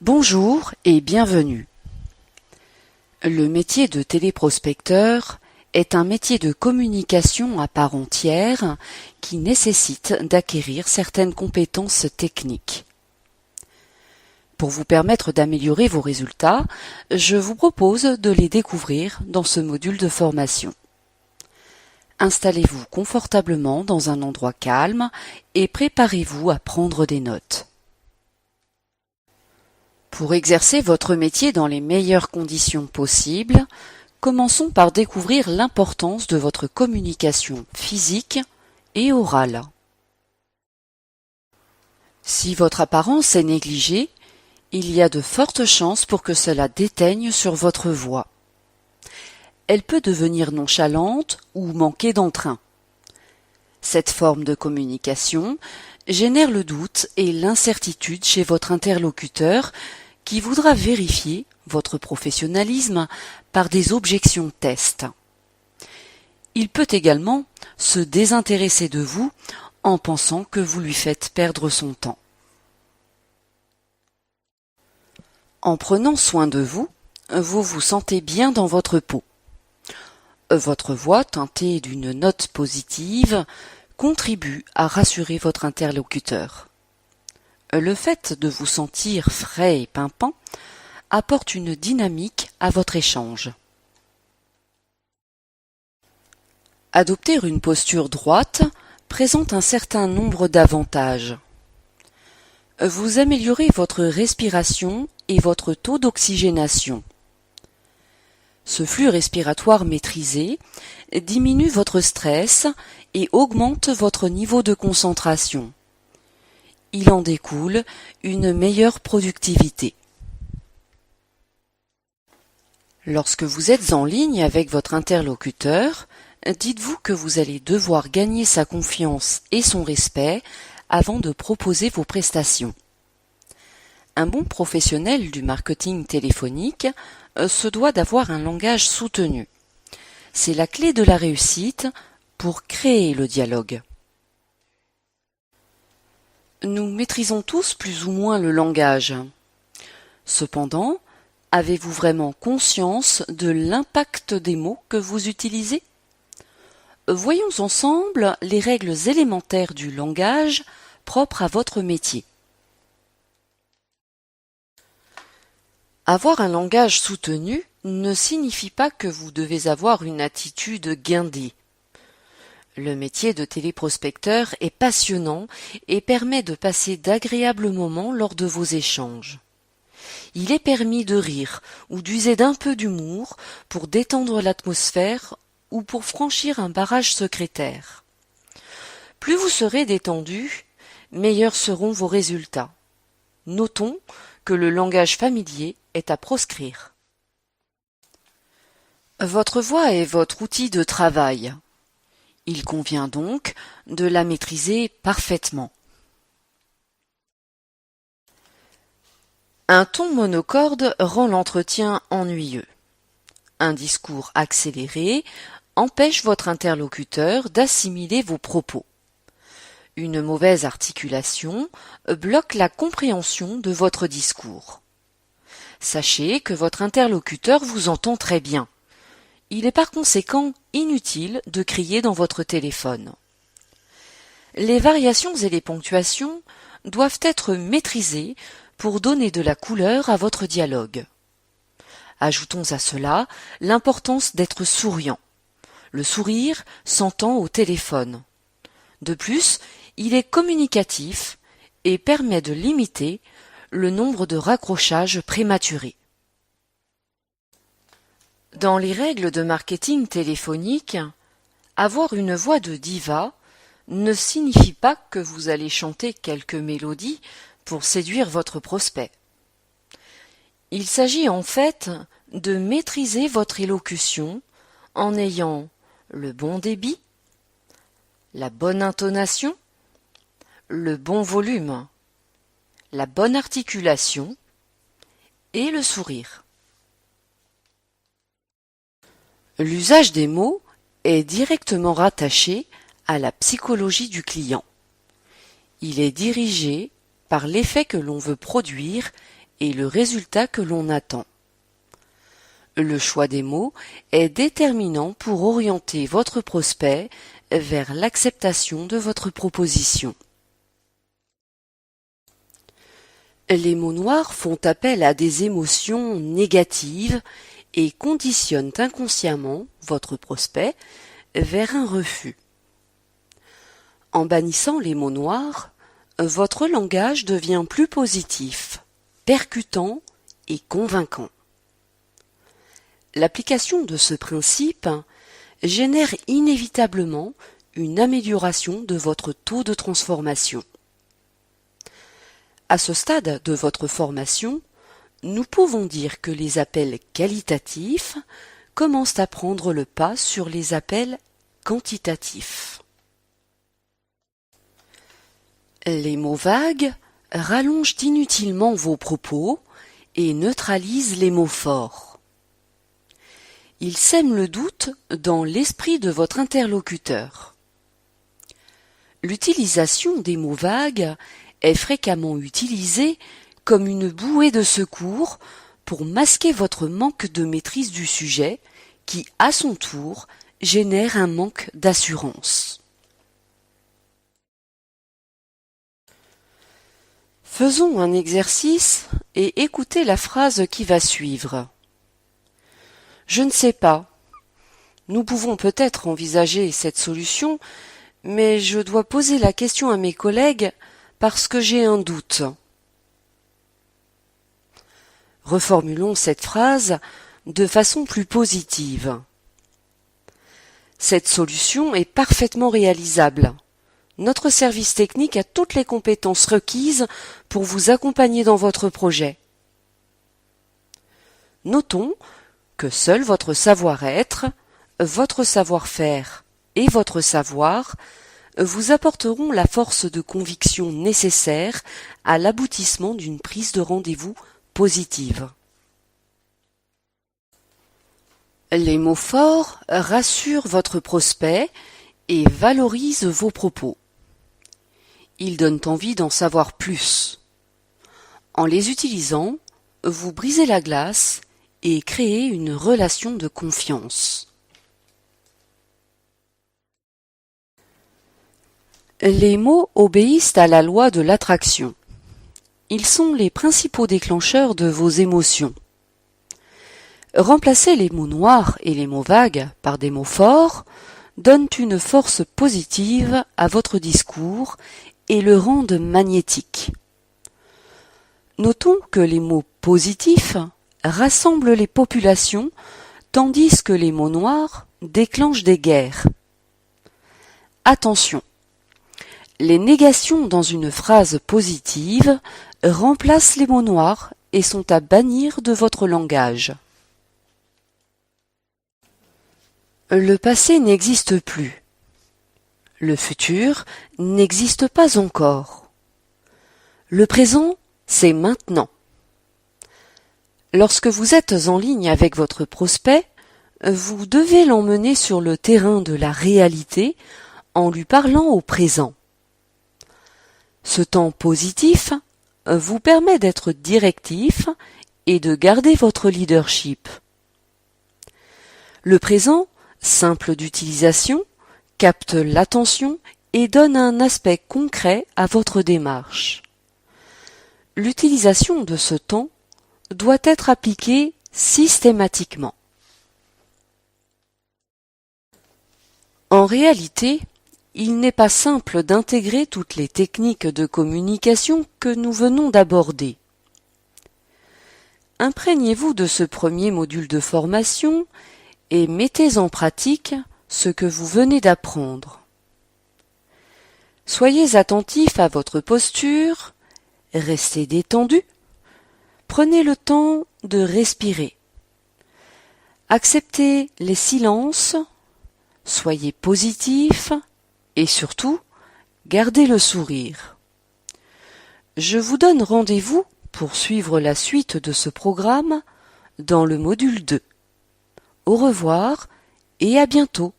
Bonjour et bienvenue. Le métier de téléprospecteur est un métier de communication à part entière qui nécessite d'acquérir certaines compétences techniques. Pour vous permettre d'améliorer vos résultats, je vous propose de les découvrir dans ce module de formation. Installez-vous confortablement dans un endroit calme et préparez-vous à prendre des notes. Pour exercer votre métier dans les meilleures conditions possibles, commençons par découvrir l'importance de votre communication physique et orale. Si votre apparence est négligée, il y a de fortes chances pour que cela déteigne sur votre voix. Elle peut devenir nonchalante ou manquer d'entrain. Cette forme de communication génère le doute et l'incertitude chez votre interlocuteur qui voudra vérifier votre professionnalisme par des objections test. Il peut également se désintéresser de vous en pensant que vous lui faites perdre son temps. En prenant soin de vous, vous vous sentez bien dans votre peau. Votre voix teintée d'une note positive contribue à rassurer votre interlocuteur. Le fait de vous sentir frais et pimpant apporte une dynamique à votre échange. Adopter une posture droite présente un certain nombre d'avantages. Vous améliorez votre respiration et votre taux d'oxygénation. Ce flux respiratoire maîtrisé diminue votre stress et augmente votre niveau de concentration. Il en découle une meilleure productivité. Lorsque vous êtes en ligne avec votre interlocuteur, dites-vous que vous allez devoir gagner sa confiance et son respect avant de proposer vos prestations. Un bon professionnel du marketing téléphonique se doit d'avoir un langage soutenu. C'est la clé de la réussite pour créer le dialogue. Nous maîtrisons tous plus ou moins le langage. Cependant, avez-vous vraiment conscience de l'impact des mots que vous utilisez ? Voyons ensemble les règles élémentaires du langage propres à votre métier. Avoir un langage soutenu ne signifie pas que vous devez avoir une attitude guindée. Le métier de téléprospecteur est passionnant et permet de passer d'agréables moments lors de vos échanges. Il est permis de rire ou d'user d'un peu d'humour pour détendre l'atmosphère ou pour franchir un barrage secrétaire. Plus vous serez détendu, meilleurs seront vos résultats. Notons que le langage familier est à proscrire. Votre voix est votre outil de travail. Il convient donc de la maîtriser parfaitement. Un ton monocorde rend l'entretien ennuyeux. Un discours accéléré empêche votre interlocuteur d'assimiler vos propos. Une mauvaise articulation bloque la compréhension de votre discours. Sachez que votre interlocuteur vous entend très bien. Il est par conséquent inutile de crier dans votre téléphone. Les variations et les ponctuations doivent être maîtrisées pour donner de la couleur à votre dialogue. Ajoutons à cela l'importance d'être souriant. Le sourire s'entend au téléphone. De plus, il est communicatif et permet de limiter le nombre de raccrochages prématurés. Dans les règles de marketing téléphonique, avoir une voix de diva ne signifie pas que vous allez chanter quelques mélodies pour séduire votre prospect. Il s'agit en fait de maîtriser votre élocution en ayant le bon débit, la bonne intonation, le bon volume, la bonne articulation et le sourire. L'usage des mots est directement rattaché à la psychologie du client. Il est dirigé par l'effet que l'on veut produire et le résultat que l'on attend. Le choix des mots est déterminant pour orienter votre prospect vers l'acceptation de votre proposition. Les mots noirs font appel à des émotions négatives et conditionnent inconsciemment votre prospect vers un refus. En bannissant les mots noirs, votre langage devient plus positif, percutant et convaincant. L'application de ce principe génère inévitablement une amélioration de votre taux de transformation. À ce stade de votre formation, nous pouvons dire que les appels qualitatifs commencent à prendre le pas sur les appels quantitatifs. Les mots vagues rallongent inutilement vos propos et neutralisent les mots forts. Ils sèment le doute dans l'esprit de votre interlocuteur. L'utilisation des mots vagues est fréquemment utilisée comme une bouée de secours pour masquer votre manque de maîtrise du sujet qui, à son tour, génère un manque d'assurance. Faisons un exercice et écoutez la phrase qui va suivre. Je ne sais pas. Nous pouvons peut-être envisager cette solution, mais je dois poser la question à mes collègues parce que j'ai un doute. Reformulons cette phrase de façon plus positive. Cette solution est parfaitement réalisable. Notre service technique a toutes les compétences requises pour vous accompagner dans votre projet. Notons que seul votre savoir-être, votre savoir-faire et votre savoir vous apporteront la force de conviction nécessaire à l'aboutissement d'une prise de rendez-vous positive. Les mots forts rassurent votre prospect et valorisent vos propos. Ils donnent envie d'en savoir plus. En les utilisant, vous brisez la glace et créez une relation de confiance. Les mots obéissent à la loi de l'attraction. Ils sont les principaux déclencheurs de vos émotions. Remplacer les mots noirs et les mots vagues par des mots forts donne une force positive à votre discours et le rendent magnétique. Notons que les mots positifs rassemblent les populations tandis que les mots noirs déclenchent des guerres. Attention, les négations dans une phrase positive remplacent les mots noirs et sont à bannir de votre langage. Le passé n'existe plus. Le futur n'existe pas encore. Le présent, c'est maintenant. Lorsque vous êtes en ligne avec votre prospect, vous devez l'emmener sur le terrain de la réalité en lui parlant au présent. Ce temps positif vous permet d'être directif et de garder votre leadership. Le présent, simple d'utilisation, capte l'attention et donne un aspect concret à votre démarche. L'utilisation de ce temps doit être appliquée systématiquement. En réalité, il n'est pas simple d'intégrer toutes les techniques de communication que nous venons d'aborder. Imprégnez-vous de ce premier module de formation et mettez en pratique ce que vous venez d'apprendre. Soyez attentif à votre posture, restez détendu, prenez le temps de respirer. Acceptez les silences, soyez positif et surtout, gardez le sourire. Je vous donne rendez-vous pour suivre la suite de ce programme dans le module 2. Au revoir et à bientôt.